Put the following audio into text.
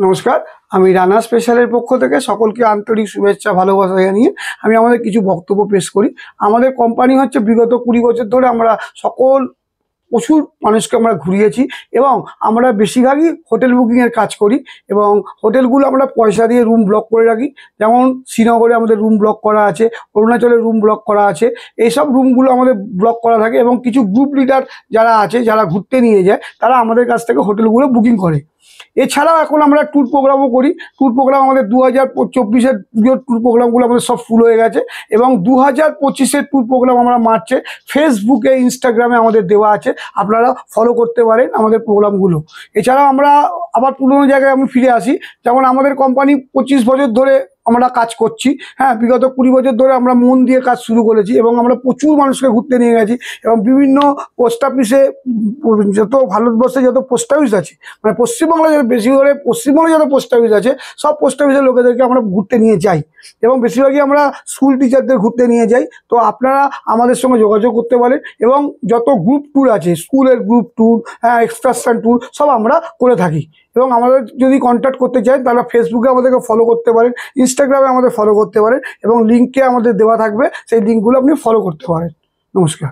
নমস্কার, আমি রানা স্পেশালের পক্ষ থেকে সকলকে আন্তরিক শুভেচ্ছা ভালোবাসা জানিয়ে আমি আমাদের কিছু বক্তব্য পেশ করি। আমাদের কোম্পানি হচ্ছে বিগত 20 বছর ধরে আমরা প্রচুর মানুষকে আমরা ঘুরিয়েছি এবং আমরা বেশিরভাগই হোটেল বুকিংয়ের কাজ করি এবং হোটেলগুলো আমরা পয়সা দিয়ে রুম ব্লক করে রাখি। যেমন শ্রীনগরে আমাদের রুম ব্লক করা আছে, অরুণাচলে রুম ব্লক করা আছে, এইসব রুমগুলো আমাদের ব্লক করা থাকে এবং কিছু গ্রুপ লিডার যারা আছে, যারা ঘুরতে নিয়ে যায়, তারা আমাদের কাছ থেকে হোটেলগুলো বুকিং করে। এছাড়াও এখন আমরা ট্যুর প্রোগ্রামও করি। ট্যুর প্রোগ্রাম আমাদের 2024-এর পুজোর ট্যুর প্রোগ্রামগুলো আমাদের সব ফুল হয়ে গেছে এবং 2025-এর ট্যুর প্রোগ্রাম আমরা মার্চে ফেসবুকে, ইনস্টাগ্রামে আমাদের দেওয়া আছে, আপনারা ফলো করতে পারেন আমাদের প্রোগ্রামগুলো। এছাড়াও আমরা আবার পুরোনো জায়গায় আমি ফিরে আসি। যেমন আমাদের কোম্পানি 25 বছর ধরে আমরা কাজ করছি। হ্যাঁ, বিগত 20 বছর ধরে আমরা মন দিয়ে কাজ শুরু করেছি এবং আমরা প্রচুর মানুষকে ঘুরতে নিয়ে গেছি এবং বিভিন্ন পোস্ট অফিসে, যত ভারতবর্ষে যত পোস্ট অফিস আছে, মানে পশ্চিমবাংলায় বেশি করে পশ্চিমবঙ্গে যত পোস্ট অফিস আছে, সব পোস্ট অফিসের লোকেদেরকে আমরা ঘুরতে নিয়ে যাই এবং বেশিরভাগই আমরা স্কুল টিচারদের ঘুরতে নিয়ে যাই। তো আপনারা আমাদের সঙ্গে যোগাযোগ করতে পারেন এবং যত গ্রুপ ট্যুর আছে, স্কুলের গ্রুপ ট্যুর, হ্যাঁ, এক্সকারশন ট্যুর, সব আমরা করে থাকি। এবং আমাদের যদি কন্ট্যাক্ট করতে চান তাহলে ফেসবুকে আমাদেরকে ফলো করতে পারেন, ইনস্টাগ্রামে আমাদের ফলো করতে পারেন এবং লিঙ্কে আমাদের দেওয়া থাকবে, সেই লিঙ্কগুলো আপনি ফলো করতে পারেন। নমস্কার।